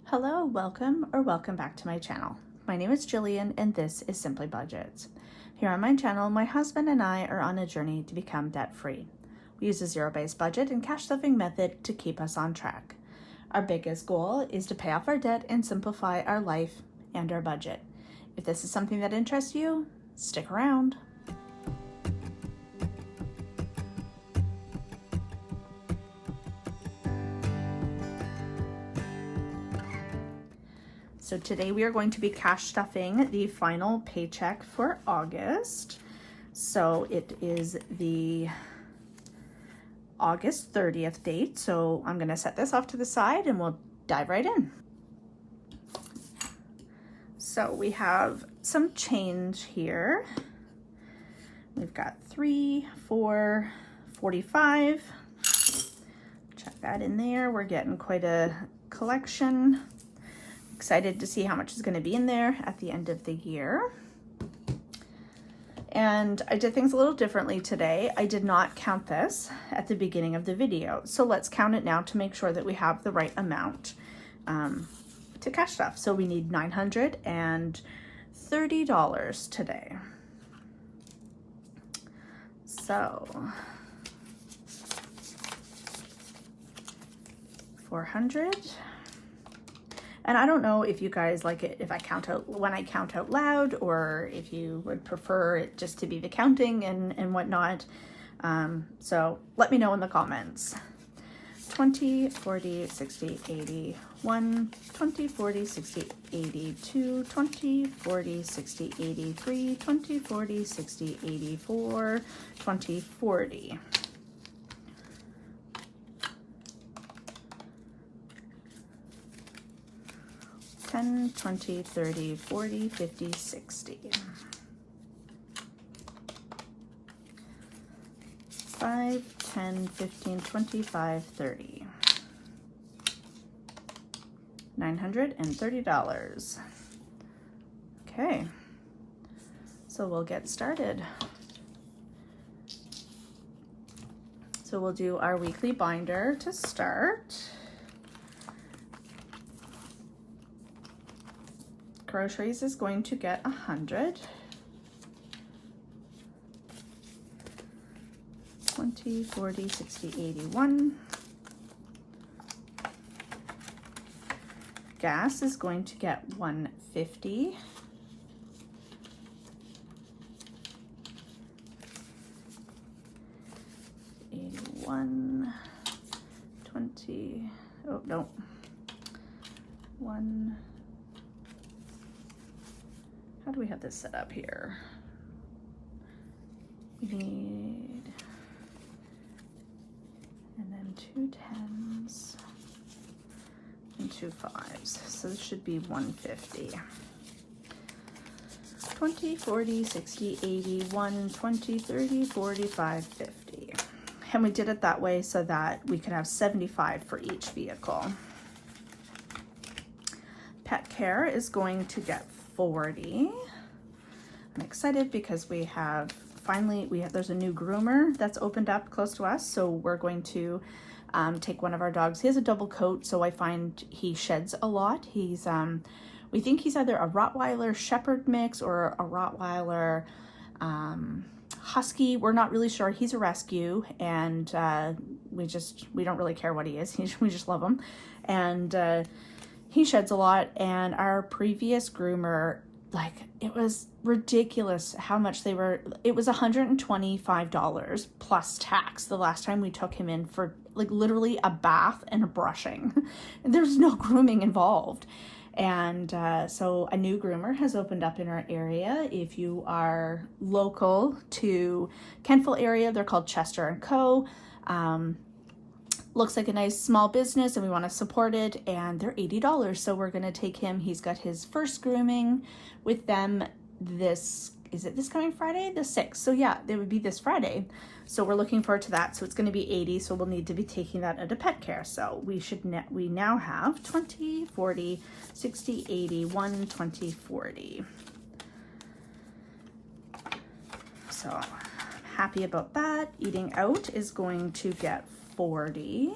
Hello, welcome or welcome back to my channel. My name is Jillian and this is Simply Budgets. Here on my channel, my husband and I are on a journey to become debt-free. We use a zero-based budget and cash stuffing method to keep us on track. Our biggest goal is to pay off our debt and simplify our life and our budget. If this is something that interests you, stick around. So today we are going to be cash stuffing the final paycheck for August. So it is the August 30th date. So I'm going to set this off to the side and we'll dive right in. So we have some change here. We've got 3, 4, 45. Check that in there. We're getting quite a collection. Excited to see how much is going to be in there at the end of the year. And I did things a little differently today. I did not count this at the beginning of the video. So let's count it now to make sure that we have the right amount to cash stuff. So we need $930 today. So 400. And I don't know if you guys like it if I count out when I count out loud, or if you would prefer it just to be the counting and whatnot. So let me know in the comments. 20, 40, 60, 80, 1, 20, 40, 60, 80, 2, 20, 40, 60, 83, 20, 40, 60, 84, 20, 40. 10, 20, 30, 40, 50, 60. 5, 10, 15, 25, 30. $930. Okay, so we'll get started. So we'll do our weekly binder to start. Groceries is going to get 100. 20, 40, 60, 81. Gas is going to get 150. $81, 20, oh no, 1. How do we have this set up here? We need, and then 2 10s and 2 5s. So this should be 150. 20, 40, 60, 80, 1, 20, 30, 45, 50. And we did it that way so that we could have 75 for each vehicle. Pet care is going to get 40. I'm excited because we have there's a new groomer that's opened up close to us, so we're going to take one of our dogs. He has a double coat, so I find he sheds a lot. He's we think he's either a Rottweiler Shepherd mix or a Rottweiler Husky. We're not really sure. He's a rescue, and we don't really care what he is. We just love him, and he sheds a lot. And our previous groomer, like, it was ridiculous how much they were. It was $125 plus tax the last time we took him in for like literally a bath and a brushing. There's no grooming involved. And so a new groomer has opened up in our area. If you are local to Kentville area, they're called Chester & Co. Looks like a nice small business and we want to support it, and they're $80. So we're going to take him. He's got his first grooming with them this coming Friday? The 6th. So yeah, it would be this Friday. So we're looking forward to that. So it's going to be 80. So we'll need to be taking that into pet care. So we now have 20, 40, 60, 80, 1, 20, 40. So I'm happy about that. Eating out is going to get 40.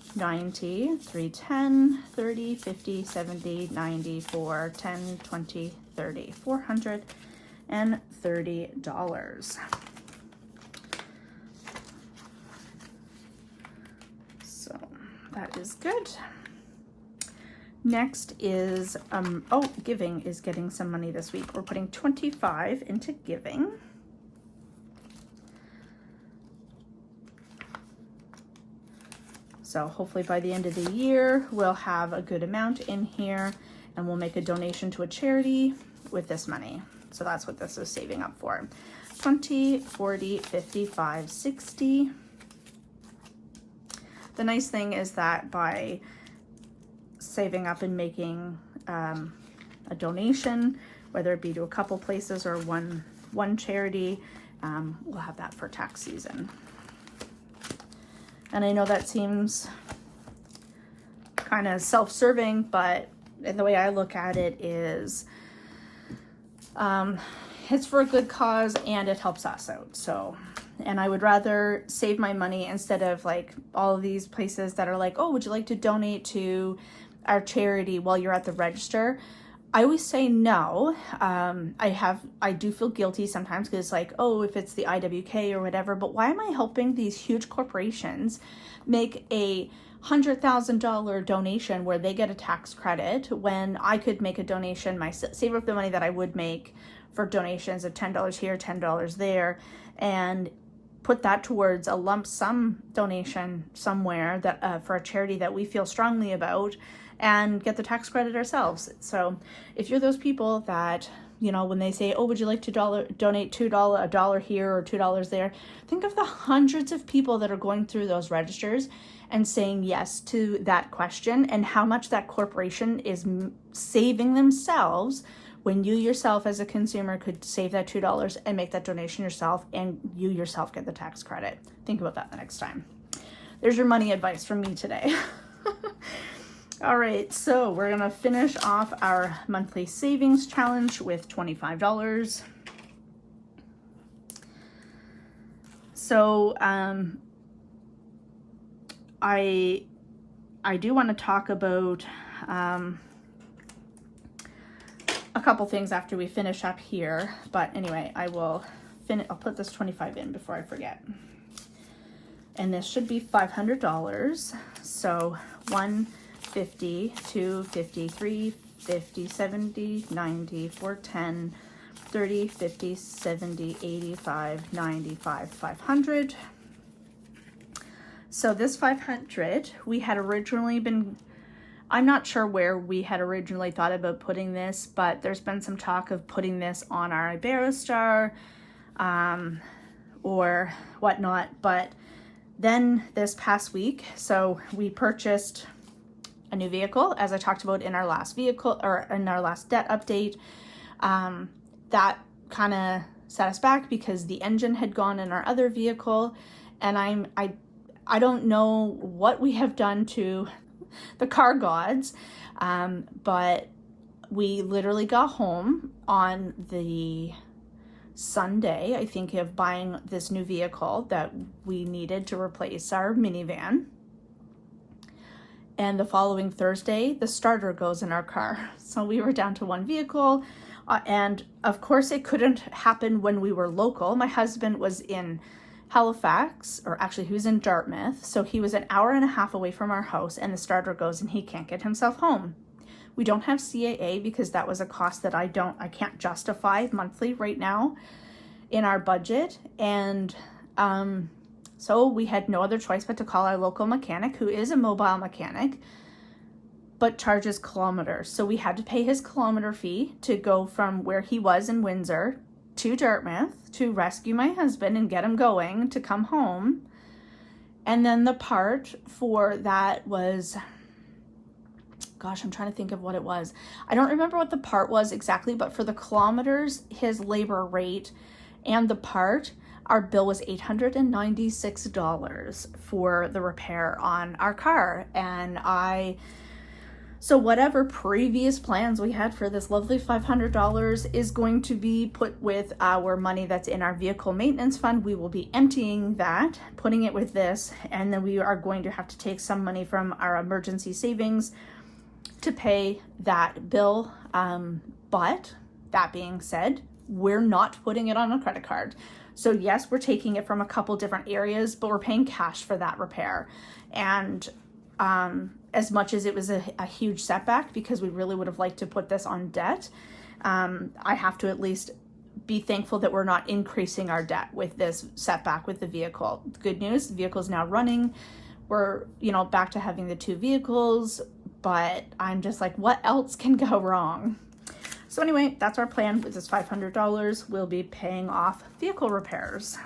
90, 310, 30, 50, 70, 90, 4, 10, 20, 30, $430. So that is good. Next is, giving is getting some money this week. We're putting 25 into giving. So hopefully by the end of the year, we'll have a good amount in here and we'll make a donation to a charity with this money. So that's what this is saving up for. 20, 40, 55, 60. The nice thing is that by saving up and making a donation, whether it be to a couple places or one charity, we'll have that for tax season. And I know that seems kind of self-serving, but the way I look at it is it's for a good cause and it helps us out. So, and I would rather save my money instead of like all of these places that are like, oh, would you like to donate to our charity while you're at the register? I always say no. I do feel guilty sometimes because it's like, oh, if it's the IWK or whatever, but why am I helping these huge corporations make a $100,000 donation where they get a tax credit when I could make a donation myself, save up the money that I would make for donations of $10 here, $10 there, and put that towards a lump sum donation somewhere that for a charity that we feel strongly about, and get the tax credit ourselves. So if you're those people that, you know, when they say, oh, would you like to donate a dollar here or $2 there, think of the hundreds of people that are going through those registers and saying yes to that question, and how much that corporation is saving themselves when you yourself as a consumer could save that $2 and make that donation yourself, and you yourself get the tax credit. Think about that the next time. There's your money advice from me today. All right, so we're gonna finish off our monthly savings challenge with $25. So I do want to talk about a couple things after we finish up here, but anyway, I'll put this 25 in before I forget. And this should be $500. So 150, 250, 350, 70, 90, 410, 30, 50, 70, 85, 95, 500. So this 500, we had originally been, I'm not sure where we had originally thought about putting this, but there's been some talk of putting this on our Iberostar or whatnot. But then this past week, so we purchased a new vehicle, as I talked about in our last vehicle or in our last debt update. That kind of set us back because the engine had gone in our other vehicle, and I don't know what we have done to the car gods, but we literally got home on the Sunday, I think, of buying this new vehicle that we needed to replace our minivan. And the following Thursday, the starter goes in our car. So we were down to one vehicle. And of course, it couldn't happen when we were local. My husband was in Halifax, or actually he was in Dartmouth. So he was an hour and a half away from our house, and the starter goes and he can't get himself home. We don't have CAA because that was a cost that I can't justify monthly right now in our budget. And so we had no other choice but to call our local mechanic, who is a mobile mechanic, but charges kilometers. So we had to pay his kilometer fee to go from where he was in Windsor to Dartmouth to rescue my husband and get him going to come home. And then the part for that was, gosh, I'm trying to think of what it was. I don't remember what the part was exactly, but for the kilometers, his labor rate and the part, our bill was $896 for the repair on our car. And So whatever previous plans we had for this lovely $500 is going to be put with our money that's in our vehicle maintenance fund. We will be emptying that, putting it with this, and then we are going to have to take some money from our emergency savings to pay that bill. But that being said, we're not putting it on a credit card. So yes, we're taking it from a couple different areas, but we're paying cash for that repair. And as much as it was a huge setback, because we really would have liked to put this on debt, I have to at least be thankful that we're not increasing our debt with this setback with the vehicle. Good news, the vehicle is now running. We're, back to having the 2 vehicles, but I'm just like, what else can go wrong? So anyway, that's our plan with this $500. We'll be paying off vehicle repairs.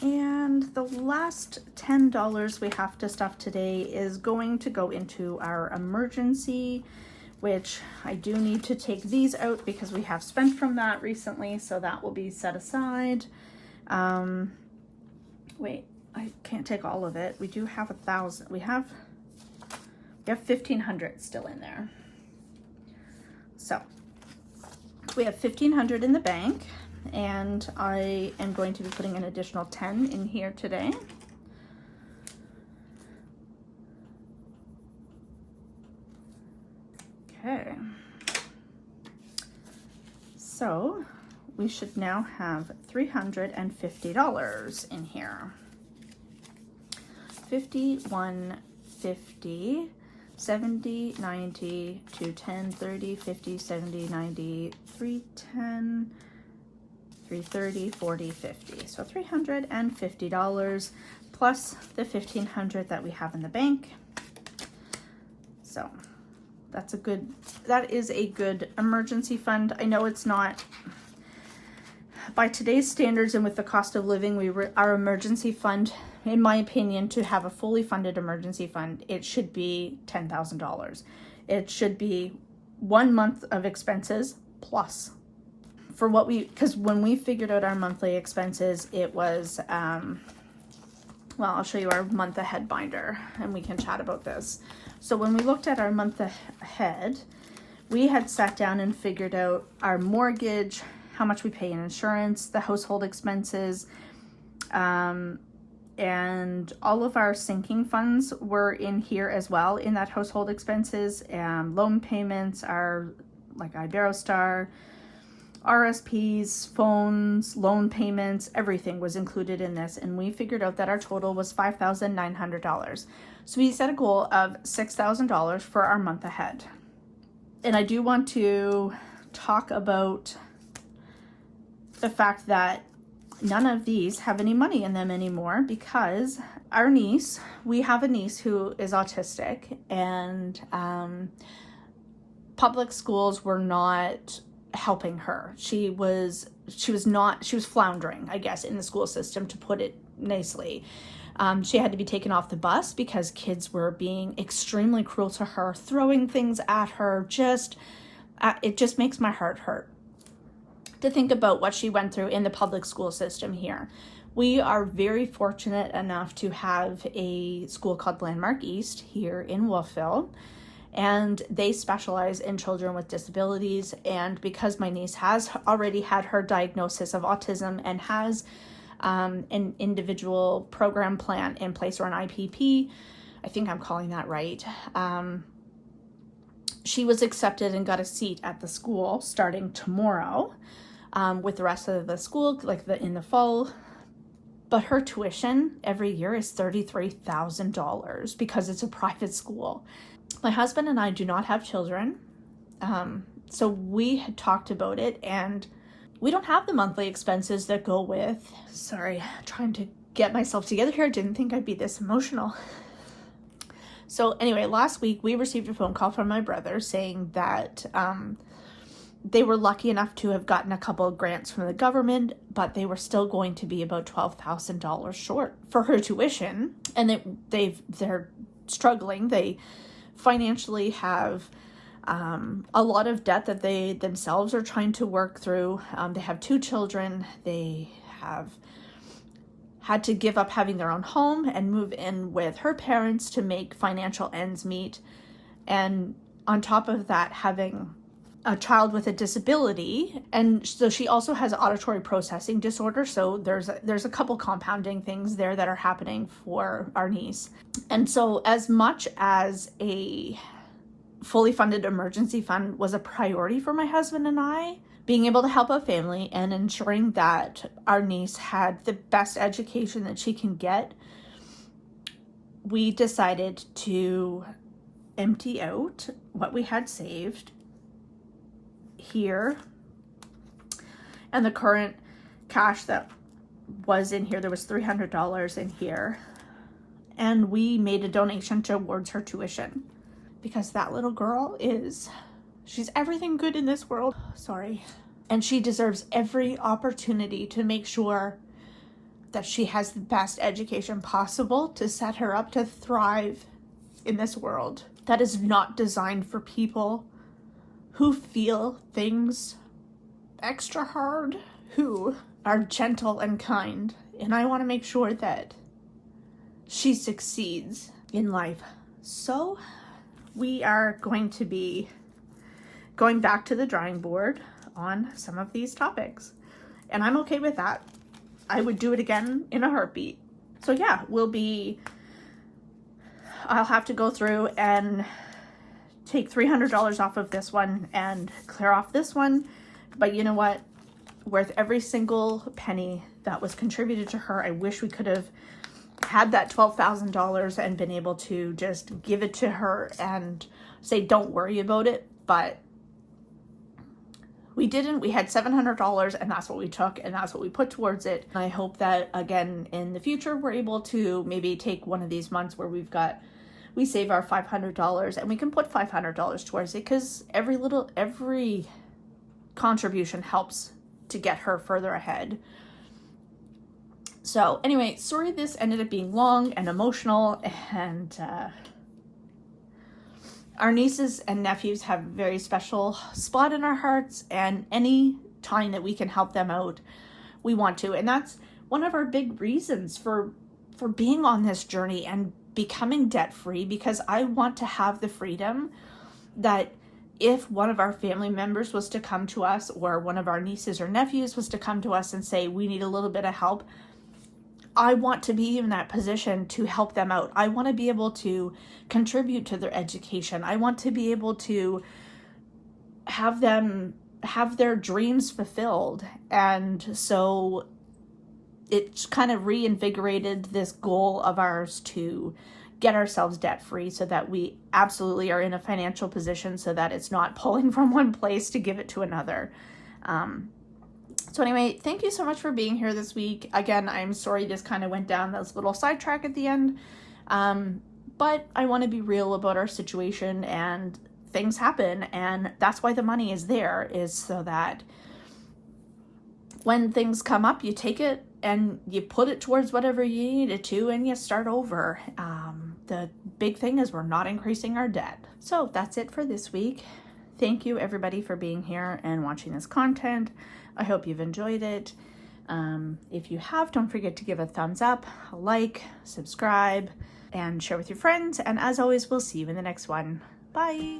And the last $10 we have to stuff today is going to go into our emergency, which I do need to take these out because we have spent from that recently, so that will be set aside. Wait, I can't take all of it. We do have 1,000. We have 1,500 still in there. So we have 1,500 in the bank, and I am going to be putting an additional 10 in here today. Okay. So we should now have $350 in here. 50, 1, 50, 70, 90, 210, 30, 50, 70, 90, 310, 330, 40, 50. So $350 plus the $1,500 that we have in the bank. So that is a good emergency fund. I know it's not, by today's standards and with the cost of living, our emergency fund, in my opinion, to have a fully funded emergency fund, it should be $10,000. It should be 1 month of expenses plus. Because when we figured out our monthly expenses, it was, well, I'll show you our month ahead binder and we can chat about this. So when we looked at our month ahead, we had sat down and figured out our mortgage, how much we pay in insurance, the household expenses, and all of our sinking funds were in here as well in that household expenses. Loan payments are like Iberostar, RSPs, phones, loan payments, everything was included in this. And we figured out that our total was $5,900. So we set a goal of $6,000 for our month ahead. And I do want to talk about the fact that none of these have any money in them anymore, because we have a niece who is autistic, and public schools were not helping her. She was floundering, I guess, in the school system, to put it nicely. She had to be taken off the bus because kids were being extremely cruel to her, throwing things at her. It just makes my heart hurt to think about what she went through in the public school system here. We are very fortunate enough to have a school called Landmark East here in Wolfville, and they specialize in children with disabilities. And because my niece has already had her diagnosis of autism and has an individual program plan in place, or an IPP, I think I'm calling that right, she was accepted and got a seat at the school starting tomorrow. With the rest of the school, in the fall. But her tuition every year is $33,000 because it's a private school. My husband and I do not have children. So we had talked about it, and we don't have the monthly expenses that go with. Sorry, trying to get myself together here. I didn't think I'd be this emotional. So anyway, last week we received a phone call from my brother saying that they were lucky enough to have gotten a couple of grants from the government, but they were still going to be about $12,000 short for her tuition. And they're struggling. They financially have a lot of debt that they themselves are trying to work through. They have 2 children. They have had to give up having their own home and move in with her parents to make financial ends meet. And on top of that, having a child with a disability. And so she also has auditory processing disorder. So there's a couple compounding things there that are happening for our niece. And so as much as a fully funded emergency fund was a priority for my husband and I, being able to help a family and ensuring that our niece had the best education that she can get, we decided to empty out what we had saved here, and the current cash that was in here, there was $300 in here, and we made a donation towards her tuition, because that little girl she's everything good in this world, and she deserves every opportunity to make sure that she has the best education possible to set her up to thrive in this world that is not designed for people who feel things extra hard, who are gentle and kind. And I want to make sure that she succeeds in life. So we are going to be going back to the drawing board on some of these topics. And I'm okay with that. I would do it again in a heartbeat. So yeah, I'll have to go through and take $300 off of this one and clear off this one. But you know what? Worth every single penny that was contributed to her. I wish we could have had that $12,000 and been able to just give it to her and say, don't worry about it. But we didn't. We had $700 and that's what we took and that's what we put towards it. I hope that again in the future we're able to maybe take one of these months where we save our $500 and we can put $500 towards it, because every contribution helps to get her further ahead. So anyway, sorry this ended up being long and emotional, and our nieces and nephews have a very special spot in our hearts, and any time that we can help them out, we want to. And that's one of our big reasons for being on this journey and becoming debt-free, because I want to have the freedom that if one of our family members was to come to us, or one of our nieces or nephews was to come to us and say, we need a little bit of help, I want to be in that position to help them out. I want to be able to contribute to their education. I want to be able to have them have their dreams fulfilled. And so it kind of reinvigorated this goal of ours to get ourselves debt-free, so that we absolutely are in a financial position so that it's not pulling from one place to give it to another. So anyway, thank you so much for being here this week. Again, I'm sorry this kind of went down this little sidetrack at the end, but I want to be real about our situation, and things happen, and that's why the money is there, is so that when things come up, you take it and you put it towards whatever you need it to, and you start over. The big thing is we're not increasing our debt. So that's it for this week. Thank you everybody for being here and watching this content. I hope you've enjoyed it. If you have, don't forget to give a thumbs up, a like, subscribe, and share with your friends. And as always, we'll see you in the next one. Bye.